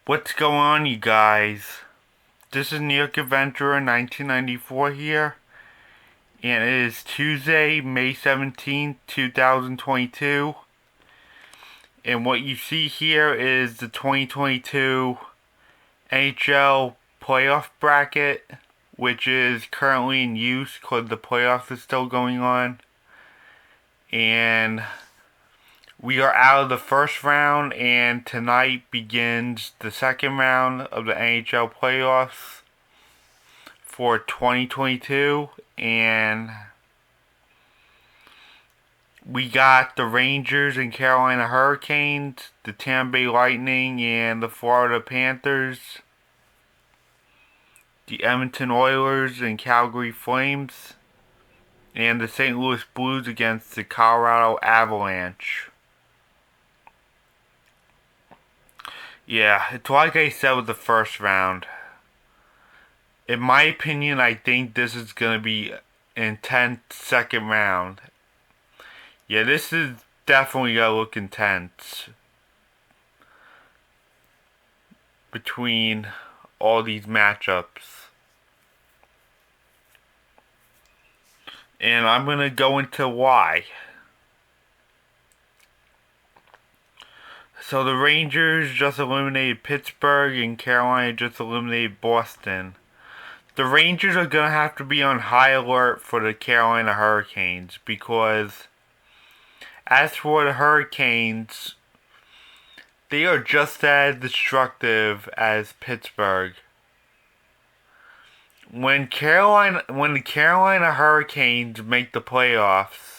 What's going on, you guys? This is New York Adventurer 1994 here, and it is Tuesday, May 17th, 2022. And what you see here is the 2022 NHL playoff bracket, which is currently in use because the playoffs are still going on. And we are out of the first round, and tonight begins the second round of the NHL playoffs for 2022, and we got the Rangers and Carolina Hurricanes, the Tampa Bay Lightning and the Florida Panthers, the Edmonton Oilers and Calgary Flames, and the St. Louis Blues against the Colorado Avalanche. Yeah, it's like I said with the first round. In my opinion, I think this is going to be an intense second round. Yeah, this is definitely going to look intense between all these matchups. And I'm going to go into why. So the Rangers just eliminated Pittsburgh and Carolina just eliminated Boston. The Rangers are going to have to be on high alert for the Carolina Hurricanes because as for the Hurricanes, they are just as destructive as Pittsburgh. When the Carolina Hurricanes make the playoffs,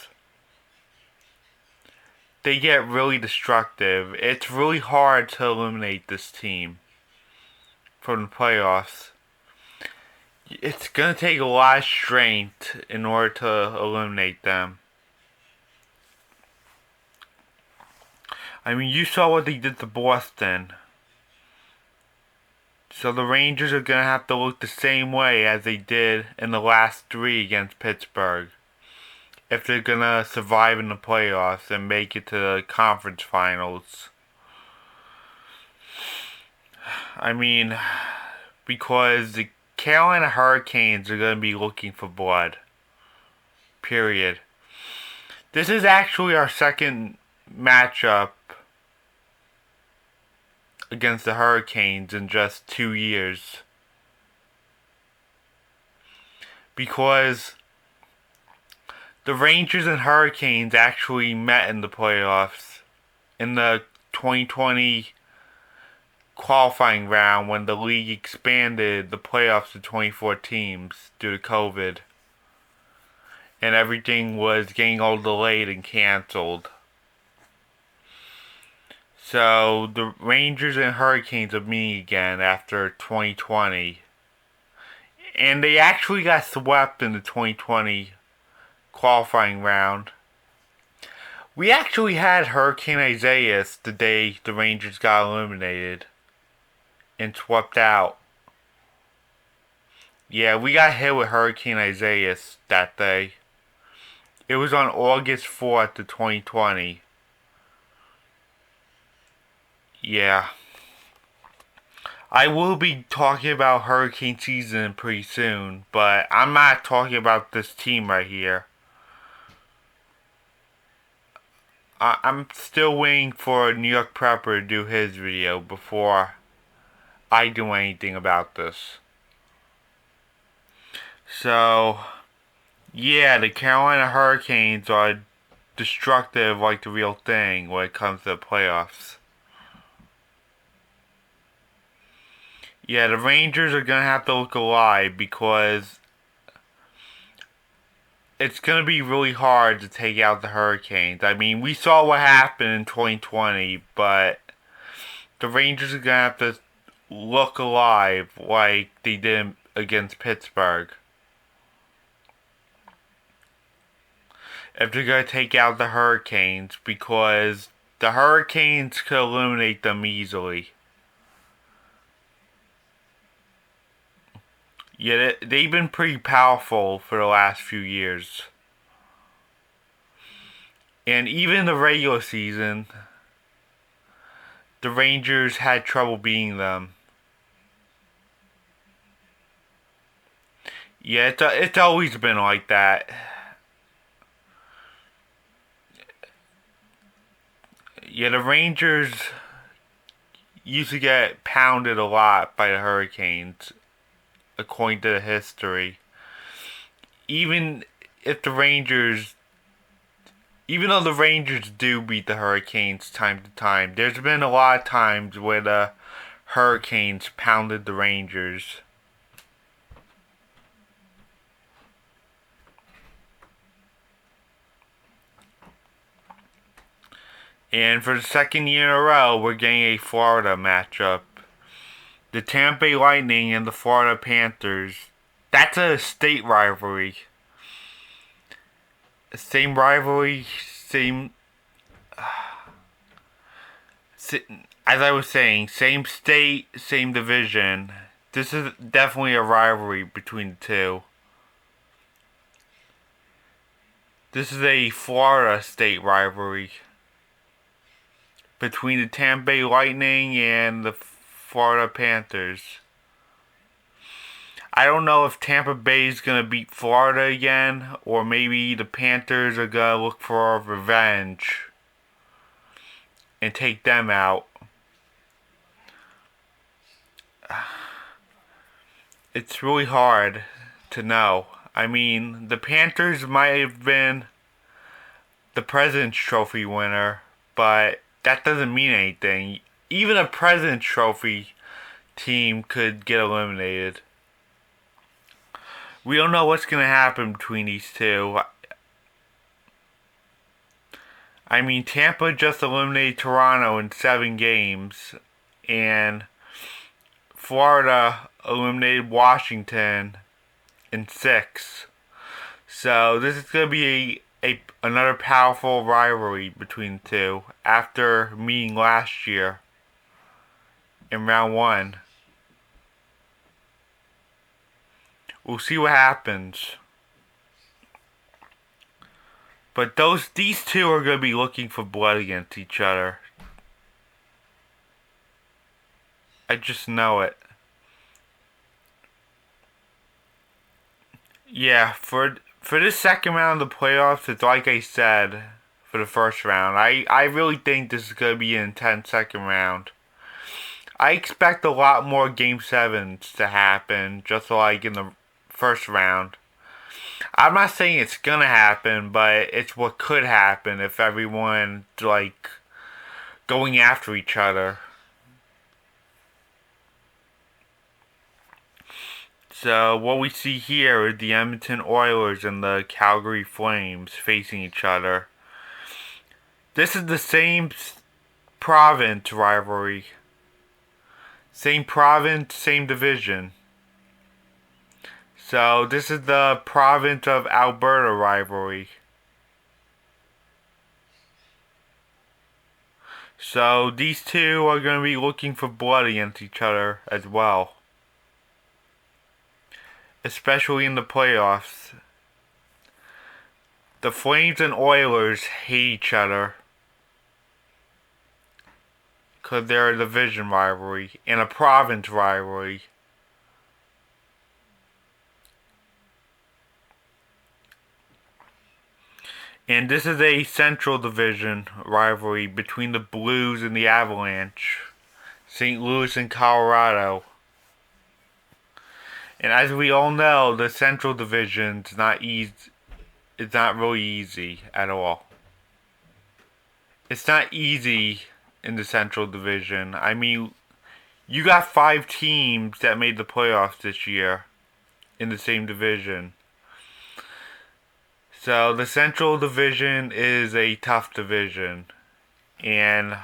they get really destructive. It's really hard to eliminate this team from the playoffs. It's going to take a lot of strength in order to eliminate them. I mean, you saw what they did to Boston. So the Rangers are going to have to look the same way as they did in the last three against Pittsburgh if they're going to survive in the playoffs and make it to the conference finals. I mean, because the Carolina Hurricanes are going to be looking for blood. Period. This is actually our second matchup against the Hurricanes in just 2 years. Because the Rangers and Hurricanes actually met in the playoffs in the 2020 qualifying round when the league expanded the playoffs to 24 teams due to COVID. And everything was getting all delayed and canceled. So the Rangers and Hurricanes are meeting again after 2020. And they actually got swept in the 2020 qualifying round. We actually had Hurricane Isaias the day the Rangers got eliminated and swept out. Yeah, we got hit with Hurricane Isaias that day. It was on August 4th of 2020. Yeah. I will be talking about hurricane season pretty soon, but I'm not talking about this team right here. I'm still waiting for New York Prepper to do his video before I do anything about this. So, yeah, the Carolina Hurricanes are destructive like the real thing when it comes to the playoffs. Yeah, the Rangers are going to have to look alive because it's going to be really hard to take out the Hurricanes. I mean, we saw what happened in 2020, but the Rangers are going to have to look alive like they did against Pittsburgh if they're going to take out the Hurricanes, because the Hurricanes could eliminate them easily. Yeah, they've been pretty powerful for the last few years. And even in the regular season, the Rangers had trouble beating them. Yeah, it's always been like that. Yeah, the Rangers used to get pounded a lot by the Hurricanes, according to the history. Even if the Rangers, even though the Rangers do beat the Hurricanes time to time, there's been a lot of times where the Hurricanes pounded the Rangers. And for the second year in a row, we're getting a Florida matchup. The Tampa Bay Lightning and the Florida Panthers. That's a state rivalry. Same rivalry, as I was saying, same state, same division. This is definitely a rivalry between the two. This is a Florida state rivalry between the Tampa Bay Lightning and the Florida Panthers. I don't know if Tampa Bay is going to beat Florida again, or maybe the Panthers are going to look for revenge and take them out. It's really hard to know. I mean, the Panthers might have been the President's Trophy winner, but that doesn't mean anything. Even a President's Trophy team could get eliminated. We don't know what's going to happen between these two. I mean, Tampa just eliminated Toronto in 7 games, and Florida eliminated Washington in 6. So this is going to be another powerful rivalry between the two after meeting last year in round 1. We'll see what happens. But these two are going to be looking for blood against each other. I just know it. Yeah, for this second round of the playoffs, it's like I said for the first round. I really think this is going to be an intense second round. I expect a lot more Game 7s to happen, just like in the first round. I'm not saying it's gonna happen, but it's what could happen if everyone like going after each other. So what we see here is the Edmonton Oilers and the Calgary Flames facing each other. This is the same province rivalry. Same province, same division. So this is the province of Alberta rivalry. So these two are going to be looking for blood against each other as well. Especially in the playoffs. The Flames and Oilers hate each other. Because they're a division rivalry and a province rivalry. And this is a Central Division rivalry between the Blues and the Avalanche. St. Louis and Colorado. And as we all know, the Central Division's not easy. It's not really easy at all. It's not easy in the Central Division. I mean, you got 5 teams that made the playoffs this year in the same division. So the Central Division is a tough division. And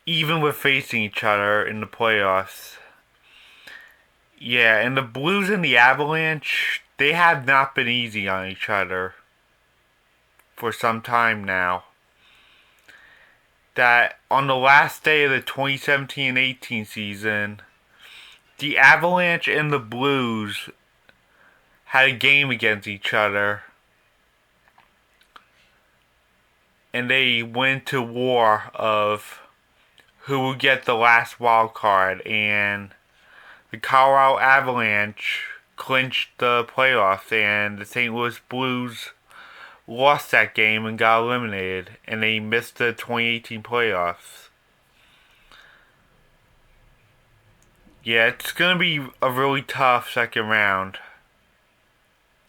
even with facing each other in the playoffs. Yeah, and the Blues and the Avalanche, they have not been easy on each other for some time now. That on the last day of the 2017-18 season, the Avalanche and the Blues had a game against each other. And they went to war of who will get the last wild card, and the Colorado Avalanche clinched the playoffs, and the St. Louis Blues lost that game and got eliminated, and they missed the 2018 playoffs. Yeah, it's going to be a really tough second round,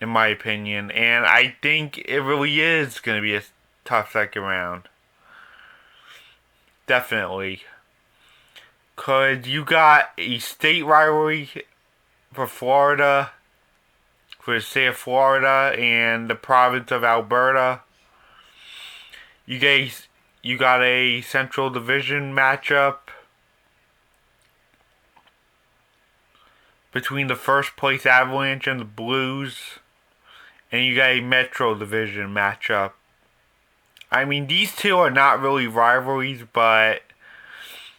in my opinion, and I think it really is going to be a tough second round. Definitely. Because you got a state rivalry for Florida, for the state of Florida and the province of Alberta. You got a Central Division matchup between the first place Avalanche and the Blues, and you got a Metro Division matchup. I mean, these two are not really rivalries, but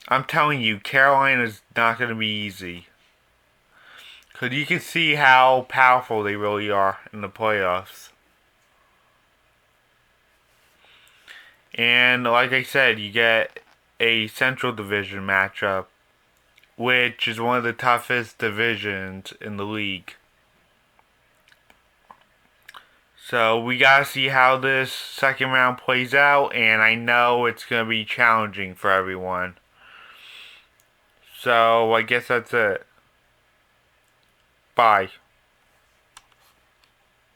I'm telling you, Carolina's not going to be easy. Because you can see how powerful they really are in the playoffs. And like I said, you get a Central Division matchup, which is one of the toughest divisions in the league. So we gotta see how this second round plays out, and I know it's gonna be challenging for everyone. So I guess that's it. Bye.